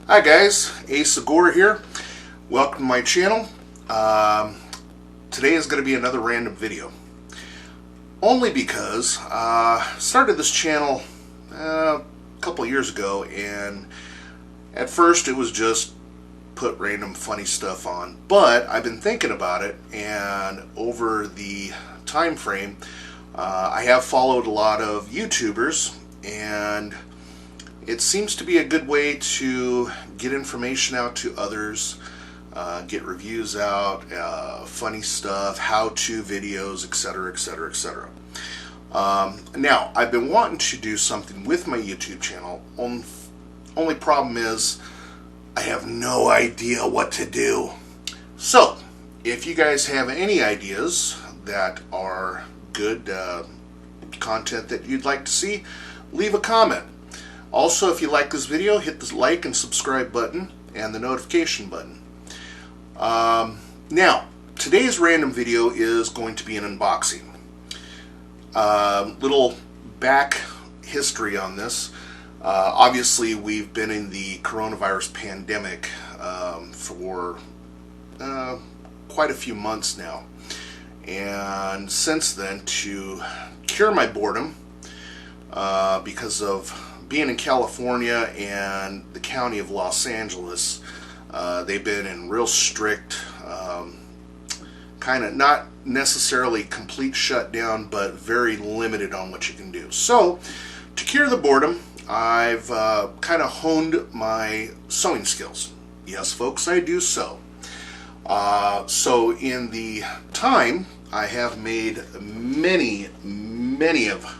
Hi guys, AceofGore here. Welcome to my channel. Today is going to be another random video. Only because I started this channel a couple years ago, and at first it was just put random funny stuff on. But I've been thinking about it, and over the time frame I have followed a lot of YouTubers, and it seems to be a good way to get information out to others, get reviews out, funny stuff, how-to videos, etc., etc., etc. Now, I've been wanting to do something with my YouTube channel. Only problem is I have no idea what to do. So, if you guys have any ideas that are good content that you'd like to see, leave a comment. Also, if you like this video, hit the like and subscribe button and the notification button. Now, today's random video is going to be an unboxing. Little back history on this. Obviously, we've been in the coronavirus pandemic for quite a few months now. And since then, to cure my boredom, because of being in California and the county of Los Angeles, they've been in real strict, kind of not necessarily complete shutdown, but very limited on what you can do. So, to cure the boredom, I've kind of honed my sewing skills. Yes, folks, I do sew. So in the time, I have made many of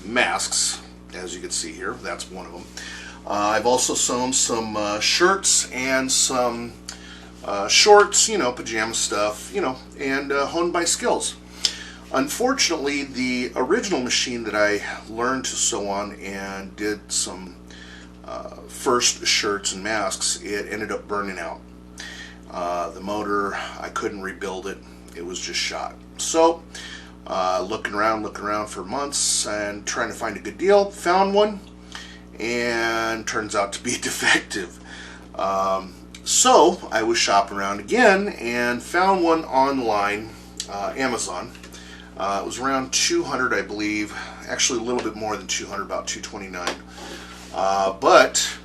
masks. As you can see here, that's one of them. I've also sewn some shirts and some shorts, pajama stuff, and honed my skills. Unfortunately, the original machine that I learned to sew on and did some first shirts and masks, it ended up burning out. The motor, I couldn't rebuild it. It was just shot. So, looking around for months and trying to find a good deal, found one, and turns out to be defective. So I was shopping around again and found one online, Amazon. It was around $200, I believe, actually a little bit more than $200, about $229. But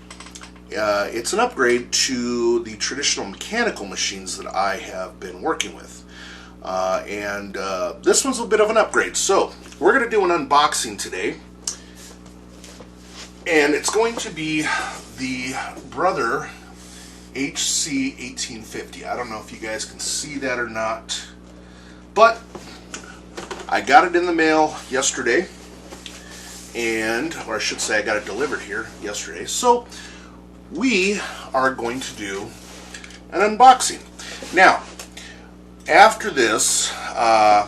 it's an upgrade to the traditional mechanical machines that I have been working with. And this one's a bit of an upgrade. So we're going to do an unboxing today, and it's going to be the Brother HC1850. I don't know if you guys can see that or not, but I got it in the mail yesterday, or I should say I got it delivered here yesterday. So we are going to do an unboxing. Now, after this, I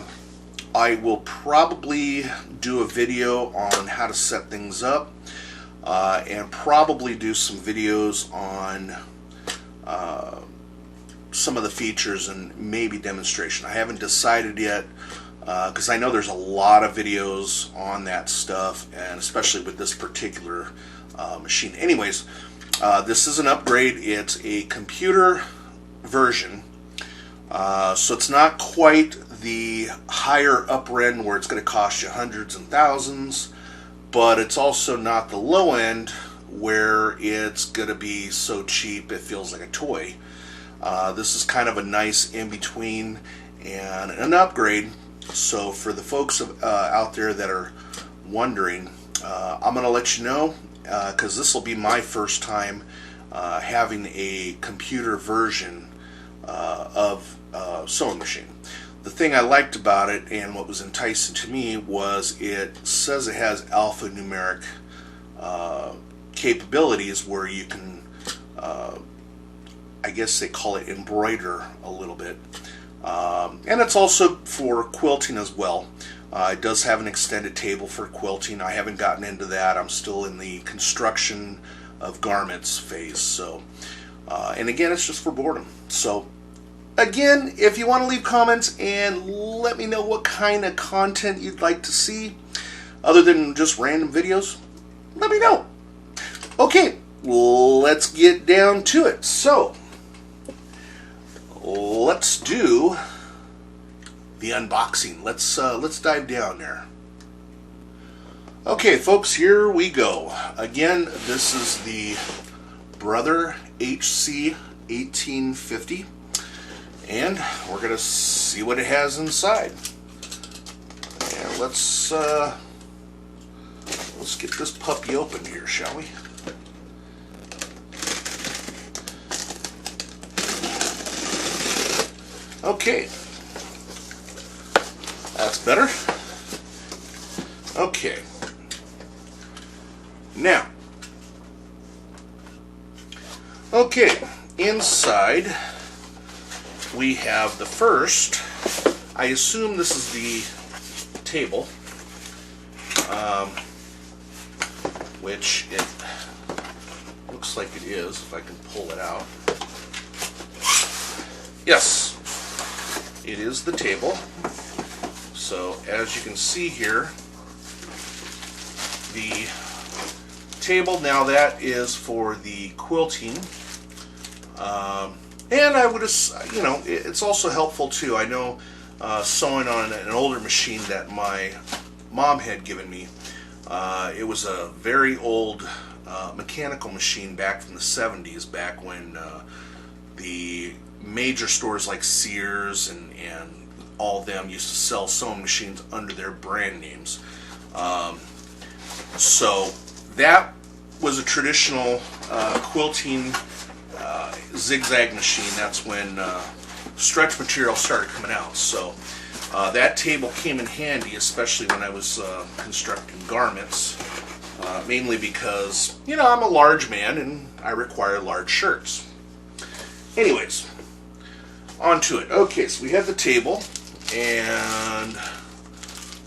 will probably do a video on how to set things up, and probably do some videos on some of the features and maybe demonstration. I haven't decided yet, because I know there's a lot of videos on that stuff, and especially with this particular machine. Anyways, this is an upgrade. It's a computer version. So it's not quite the higher upper end where it's going to cost you hundreds and thousands, but it's also not the low end where it's going to be so cheap it feels like a toy. This is kind of a nice in-between and an upgrade. So for the folks out there that are wondering, I'm going to let you know, because this will be my first time having a computer version of sewing machine. The thing I liked about it, and what was enticing to me, was it says it has alphanumeric capabilities where you can, I guess they call it embroider a little bit, and it's also for quilting as well. It does have an extended table for quilting. I haven't gotten into that. I'm still in the construction of garments phase. So, and again, it's just for boredom. So, again, if you want to leave comments and let me know what kind of content you'd like to see, other than just random videos, let me know. Okay, let's get down to it. So, let's do the unboxing. Let's dive down there. Okay, folks, here we go. Again, this is the Brother HC1850, and we're gonna see what it has inside. And let's get this puppy open here, shall we? Okay, that's better. Okay, now, okay, inside we have the first, I assume this is the table, which it looks like it is, if I can pull it out. Yes, it is the table. So as you can see here, the table, now that is for the quilting, and I would, you know, it's also helpful too. I know sewing on an older machine that my mom had given me, it was a very old mechanical machine back from the 70s, back when the major stores like Sears and all of them used to sell sewing machines under their brand names. So that was a traditional quilting zigzag machine. That's when stretch material started coming out. So that table came in handy, especially when I was constructing garments, mainly because, you know, I'm a large man and I require large shirts. Anyways, on to it. Okay, so we have the table, and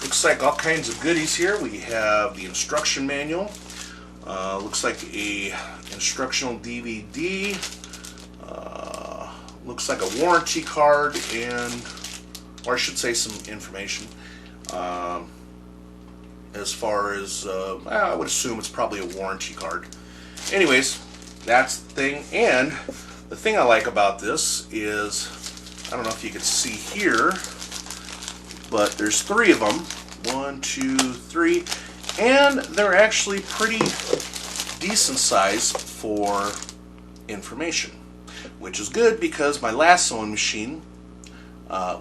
looks like all kinds of goodies here. We have the instruction manual. Looks like a instructional DVD. Looks like a warranty card, and, or I should say, some information. As far as, I would assume it's probably a warranty card. Anyways, that's the thing. And the thing I like about this is, I don't know if you can see here, but there's 3 of them. 1, 2, 3, and they're actually pretty decent size for information, which is good because my last sewing machine,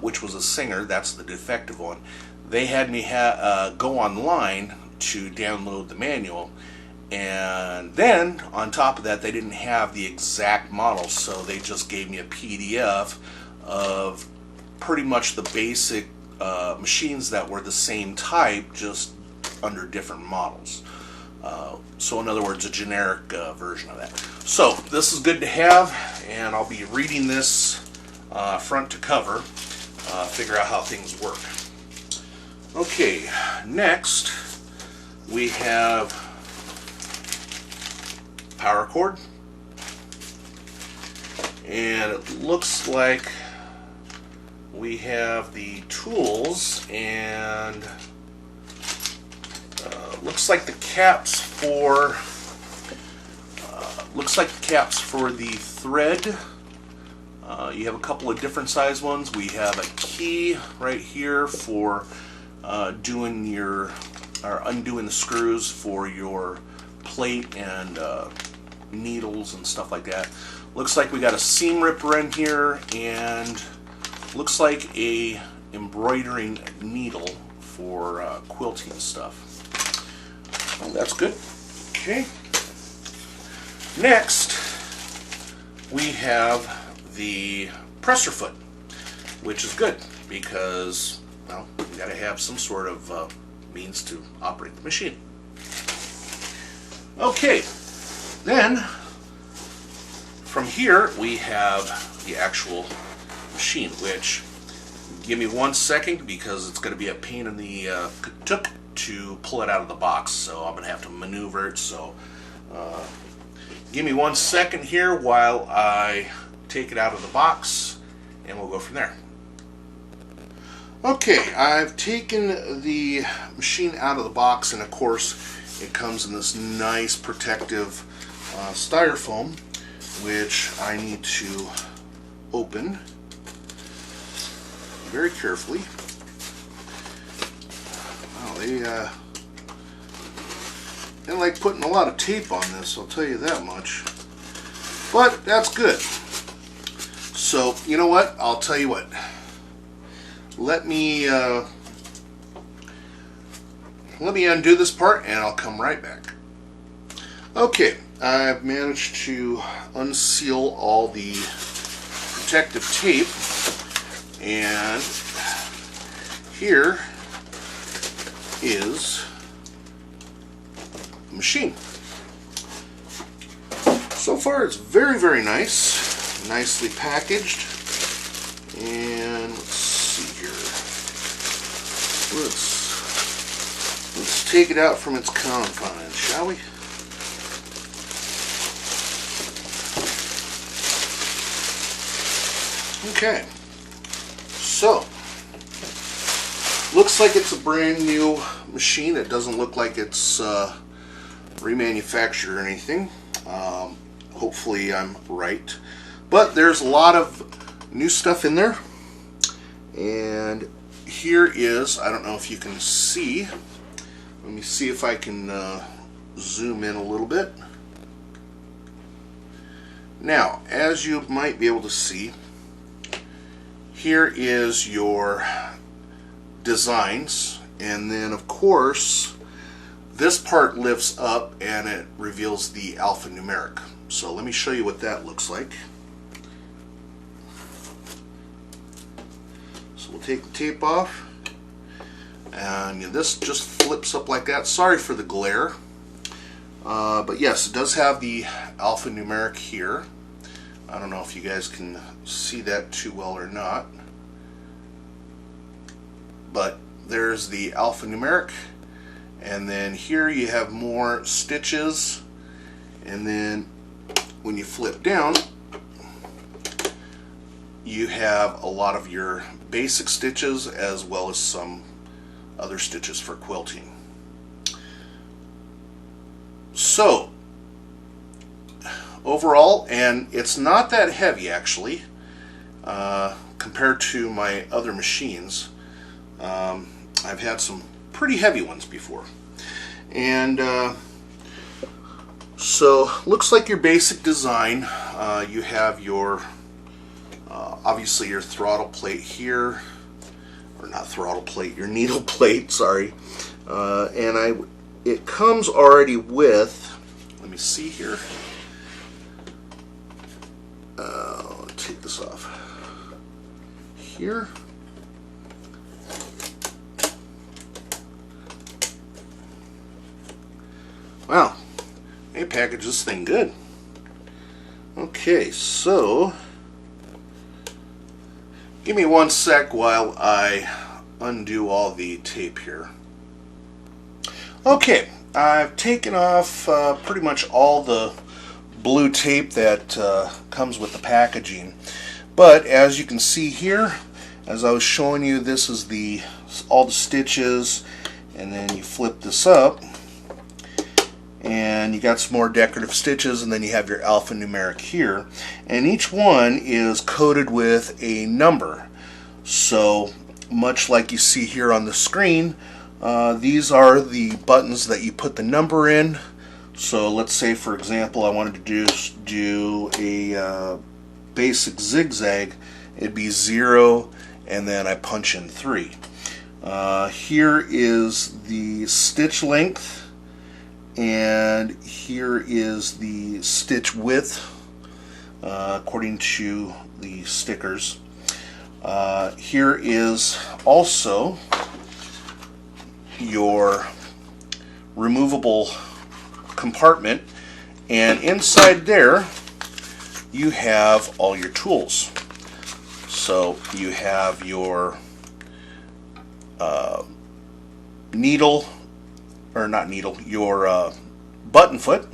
which was a Singer, that's the defective one, they had me go online to download the manual, and then on top of that they didn't have the exact model, so they just gave me a PDF of pretty much the basic machines that were the same type, just under different models. So in other words, a generic version of that. So this is good to have, and I'll be reading this front to cover, figure out how things work. Okay, next we have power cord, and it looks like we have the tools, and looks like the caps for the thread. You have a couple of different size ones. We have a key right here for doing your, or undoing the screws for your plate and needles and stuff like that. Looks like we got a seam ripper in here, and looks like a embroidering needle for quilting stuff. Oh, that's good. Okay. Next, we have the presser foot, which is good because, well, we got to have some sort of means to operate the machine. Okay, then from here we have the actual machine, which, give me 1 second because it's going to be a pain in the tuck to pull it out of the box, so I'm going to have to maneuver it. So give me 1 second here while I take it out of the box, and we'll go from there. Okay, I've taken the machine out of the box, and of course it comes in this nice protective styrofoam, which I need to open very carefully. Wow, they like putting a lot of tape on this, I'll tell you that much. But that's good. So, you know what? I'll tell you what. Let me undo this part and I'll come right back. Okay, I've managed to unseal all the protective tape, and here is the machine. So far it's very, very nice, nicely packaged, and let's see here. Let's take it out from its confines, shall we? Okay, so looks like it's a brand new machine. It doesn't look like it's remanufactured or anything. Hopefully I'm right, but there's a lot of new stuff in there. And here is, I don't know if you can see, let me see if I can zoom in a little bit. Now, as you might be able to see, here is your designs, and then of course this part lifts up and it reveals the alphanumeric. So let me show you what that looks like. So we'll take the tape off, and this just flips up like that. Sorry for the glare, but yes, it does have the alphanumeric here. I don't know if you guys can see that too well or not, but there's the alphanumeric, and then here you have more stitches, and then when you flip down you have a lot of your basic stitches as well as some other stitches for quilting. So overall, and it's not that heavy actually compared to my other machines. I've had some pretty heavy ones before, and so looks like your basic design. You have your obviously your throttle plate here, or not throttle plate, your needle plate, sorry, and it comes already with, let me see here, take this off here. Wow, they packaged this thing good. Okay, so give me one sec while I undo all the tape here. Okay, I've taken off pretty much all the blue tape that comes with the packaging, but as you can see here, as I was showing you, this is all the stitches, and then you flip this up and you got some more decorative stitches, and then you have your alphanumeric here, and each one is coded with a number. So much like you see here on the screen, these are the buttons that you put the number in. So let's say, for example, I wanted to do a basic zigzag. It'd be 0, and then I punch in 3. Here is the stitch length, and here is the stitch width according to the stickers. Here is also your removable compartment, and inside there you have all your tools. So you have your needle, or not needle, your button foot.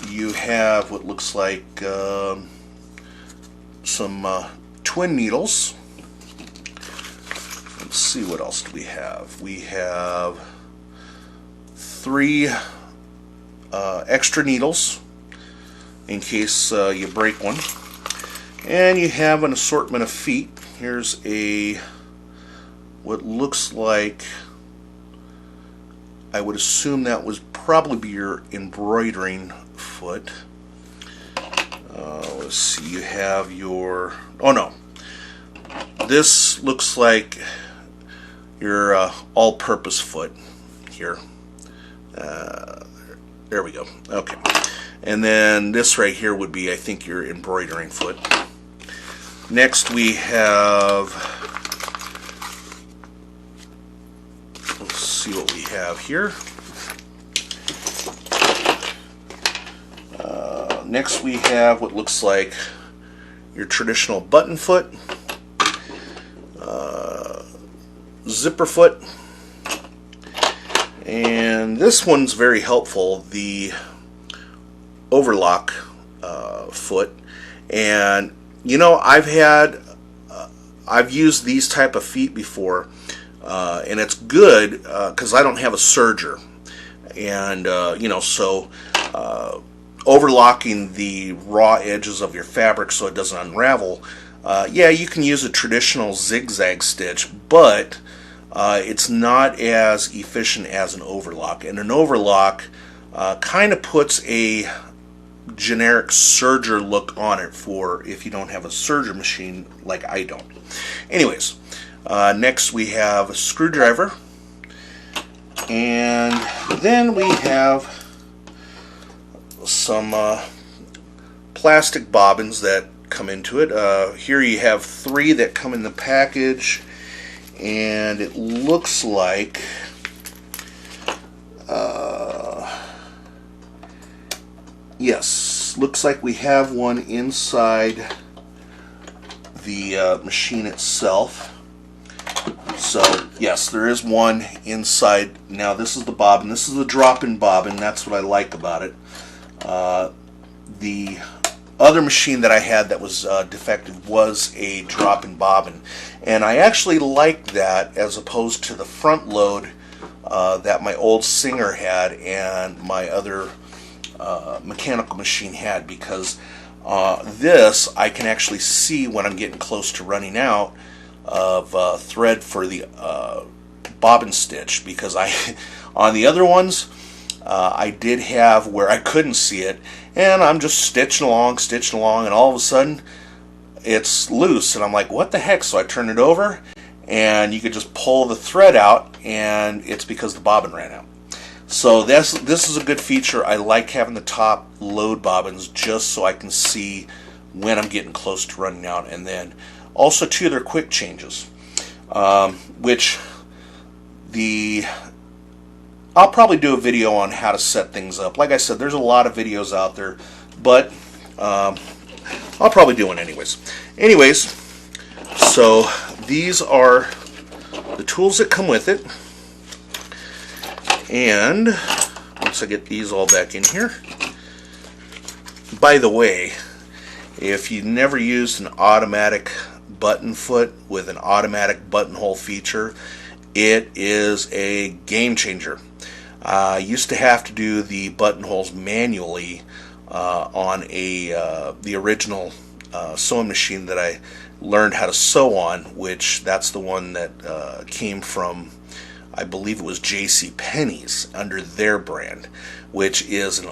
You have what looks like some twin needles. Let's see, what else do we have? We have 3 extra needles in case you break one. And you have an assortment of feet. Here's what looks like, I would assume that was probably your embroidering foot. Let's see, you have your, oh no, this looks like your all-purpose foot here. There we go. Okay. And then this right here would be, I think, your embroidering foot. Next we have, let's see what we have here. Next we have what looks like your traditional button foot, zipper foot, and this one's very helpful, the overlock foot. And you know, I've used these type of feet before, and it's good because I don't have a serger, and you know, so overlocking the raw edges of your fabric so it doesn't unravel. Yeah, you can use a traditional zigzag stitch, but it's not as efficient as an overlock. And an overlock kind of puts a generic serger look on it for if you don't have a serger machine like I don't. Anyways, next we have a screwdriver, and then we have some plastic bobbins that come into it. Here you have 3 that come in the package, and it looks like yes, looks like we have one inside the machine itself. So yes, there is one inside. Now this is the bobbin. This is the drop-in bobbin. That's what I like about it. The other machine that I had that was defective was a drop-in bobbin, and I actually liked that as opposed to the front load that my old Singer had and my other mechanical machine had, because this I can actually see when I'm getting close to running out of thread for the bobbin stitch, because on the other ones I did have where I couldn't see it, and I'm just stitching along, and all of a sudden it's loose, and I'm like, what the heck? So I turn it over, and you could just pull the thread out, and it's because the bobbin ran out. So this is a good feature. I like having the top load bobbins just so I can see when I'm getting close to running out. And then also too, they're quick changes, which I'll probably do a video on how to set things up. Like I said, there's a lot of videos out there, but I'll probably do one anyways. So these are the tools that come with it. And once I get these all back in here, by the way, if you never used an automatic button foot with an automatic buttonhole feature, it is a game changer. I used to have to do the buttonholes manually on the original sewing machine that I learned how to sew on, which that's the one that came from, I believe it was JCPenney's under their brand, which is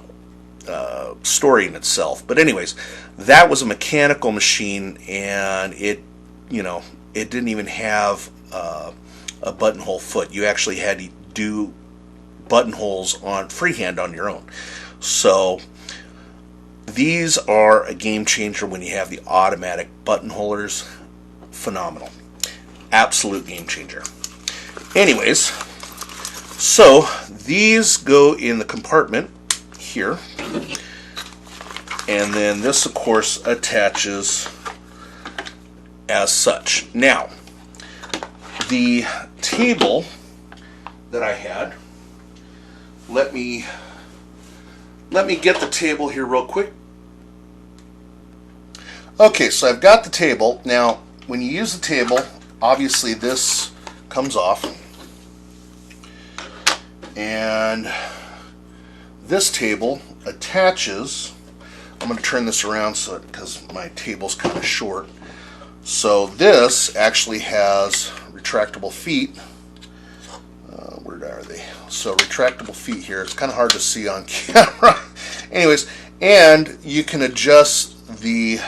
a story in itself. But anyways, that was a mechanical machine, and it didn't even have a buttonhole foot. You actually had to do buttonholes on freehand on your own. So these are a game changer when you have the automatic buttonholers. Phenomenal. Absolute game changer. Anyways, so these go in the compartment here, and then this of course attaches as such. Now, the table that I had, let me get the table here real quick. Okay, so I've got the table. Now, when you use the table, obviously this comes off, and this table attaches. I'm going to turn this around so because my table's kind of short. So this actually has retractable feet. Where are they? So retractable feet here. It's kind of hard to see on camera. Anyways, and you can adjust the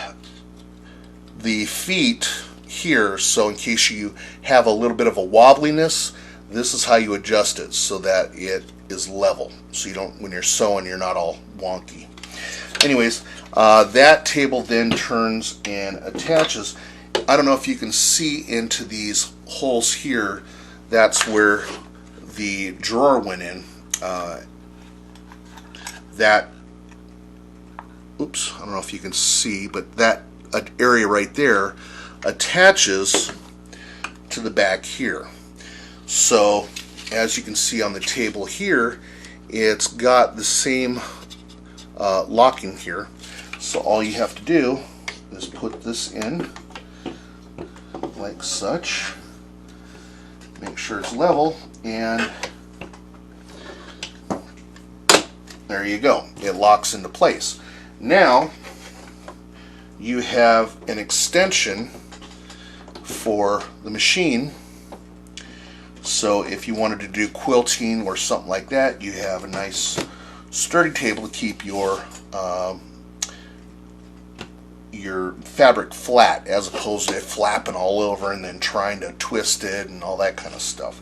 feet here, so in case you have a little bit of a wobbliness, this is how you adjust it so that it is level, so you don't, when you're sewing, you're not all wonky. Anyways, that table then turns and attaches. I don't know if you can see into these holes here. That's where the drawer went in. Oops, I don't know if you can see, but that area right there attaches to the back here. So as you can see on the table here, it's got the same locking here. So all you have to do is put this in like such, make sure it's level, and there you go. It locks into place. Now you have an extension for the machine, so if you wanted to do quilting or something like that, you have a nice sturdy table to keep your fabric flat, as opposed to it flapping all over and then trying to twist it and all that kind of stuff.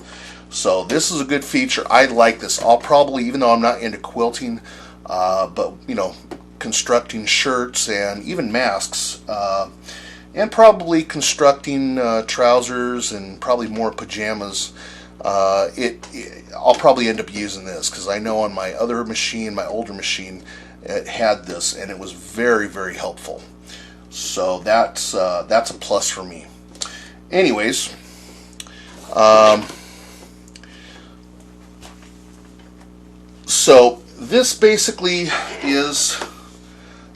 So this is a good feature. I like this. I'll probably, even though I'm not into quilting, but you know, constructing shirts and even masks, and probably constructing trousers and probably more pajamas, I'll probably end up using this, because I know on my other machine, my older machine, it had this and it was very, very helpful. So that's a plus for me. Anyways, so this basically is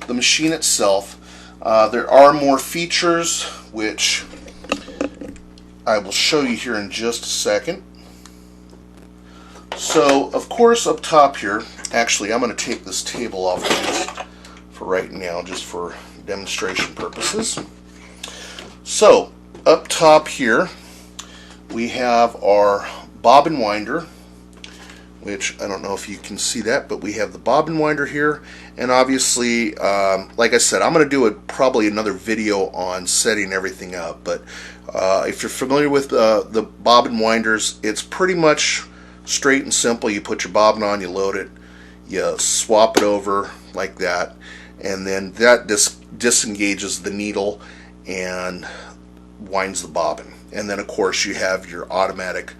the machine itself. There are more features which I will show you here in just a second. So of course up top here, actually I'm going to take this table off just for right now, just for demonstration purposes. So up top here we have our bobbin winder, which I don't know if you can see that, but we have the bobbin winder here, and obviously like I said, I'm going to do probably another video on setting everything up, but if you're familiar with the bobbin winders, it's pretty much straight and simple. You put your bobbin on, you load it, you swap it over like that, and then that disengages the needle and winds the bobbin. And then of course you have your automatic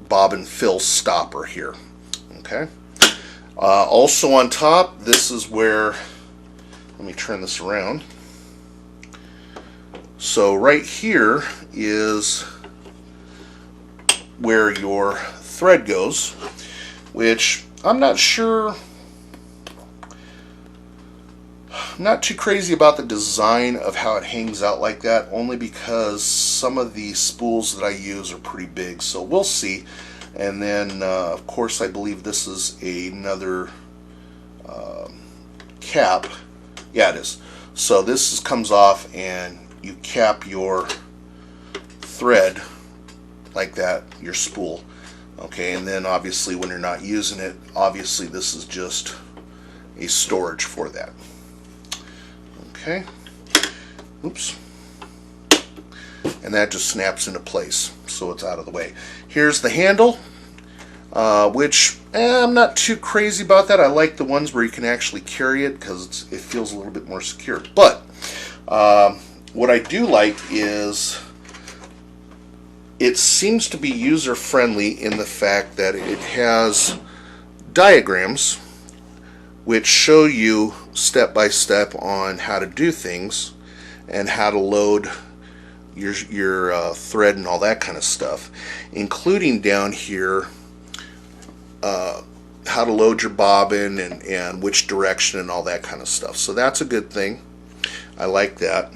bobbin fill stopper here. Okay. Also on top, this is where, let me turn this around. So right here is where your thread goes, which I'm not sure, I'm not too crazy about the design of how it hangs out like that, only because some of the spools that I use are pretty big, so we'll see. And then of course I believe this is another cap. Yeah, it is. So this comes off and you cap your thread like that, your spool. Okay, and then obviously when you're not using it, obviously this is just a storage for that. Okay, oops, and that just snaps into place, so it's out of the way. Here's the handle, which I'm not too crazy about that. I like the ones where you can actually carry it because it feels a little bit more secure. But what I do like is it seems to be user-friendly in the fact that it has diagrams which show you step by step on how to do things and how to load your thread and all that kind of stuff, including down here how to load your bobbin and which direction and all that kind of stuff. So that's a good thing. I like that.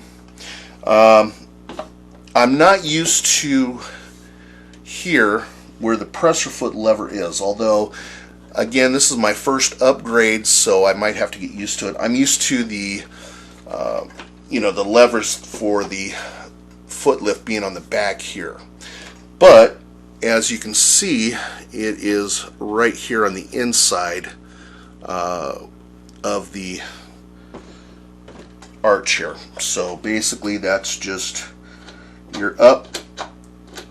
I'm not used to here where the pressure foot lever is, although Again, this is my first upgrade, so I might have to get used to it. I'm used to the the levers for the foot lift being on the back here, but as you can see, it is right here on the inside of the arch here. So basically that's just your up,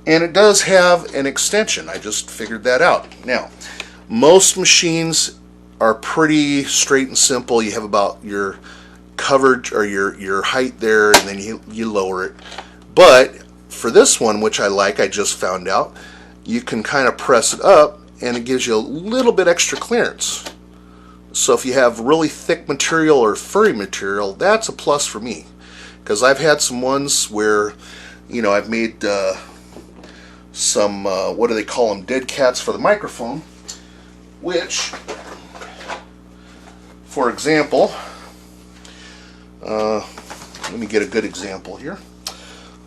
and it does have an extension. I just figured that out. Now, most machines are pretty straight and simple. You have about your coverage or your height there, and then you lower it. But for this one, which I like, I just found out, you can kind of press it up and it gives you a little bit extra clearance. So if you have really thick material or furry material, that's a plus for me, because I've had some ones where I've made some what do they call them, dead cats for the microphone, which, for example, let me get a good example here.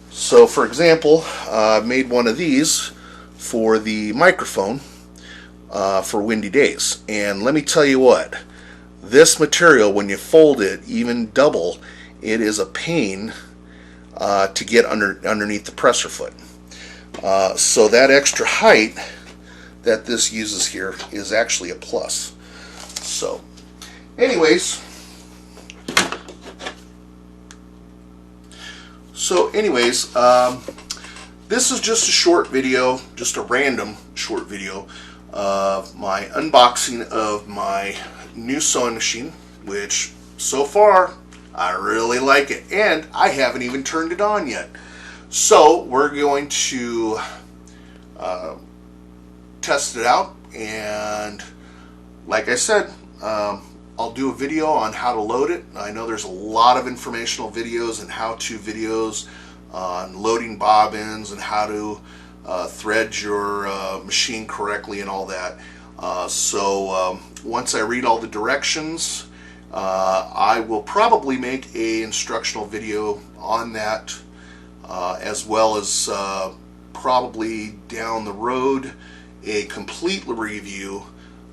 So for example, I made one of these for the microphone for windy days, and let me tell you what, this material, when you fold it even double, it is a pain to get underneath the presser foot. So that extra height that this uses here is actually a plus. So anyways, this is just a short video, just a random short video of my unboxing of my new sewing machine, which so far I really like it, and I haven't even turned it on yet. So we're going to test it out, and like I said, I'll do a video on how to load it. I know there's a lot of informational videos and how-to videos on loading bobbins and how to thread your machine correctly and all that. So once I read all the directions, I will probably make an instructional video on that, as well as probably down the road a complete review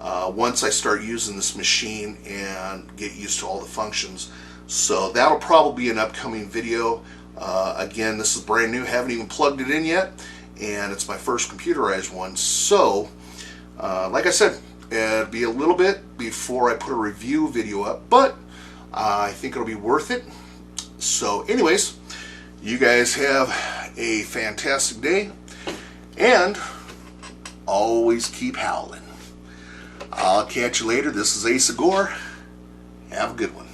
once I start using this machine and get used to all the functions. So that'll probably be an upcoming video. Again, this is brand new, haven't even plugged it in yet, and it's my first computerized one. So like I said, it'll be a little bit before I put a review video up, but I think it'll be worth it. So anyways, you guys have a fantastic day, and always keep howling. I'll catch you later. This is AceofGore. Have a good one.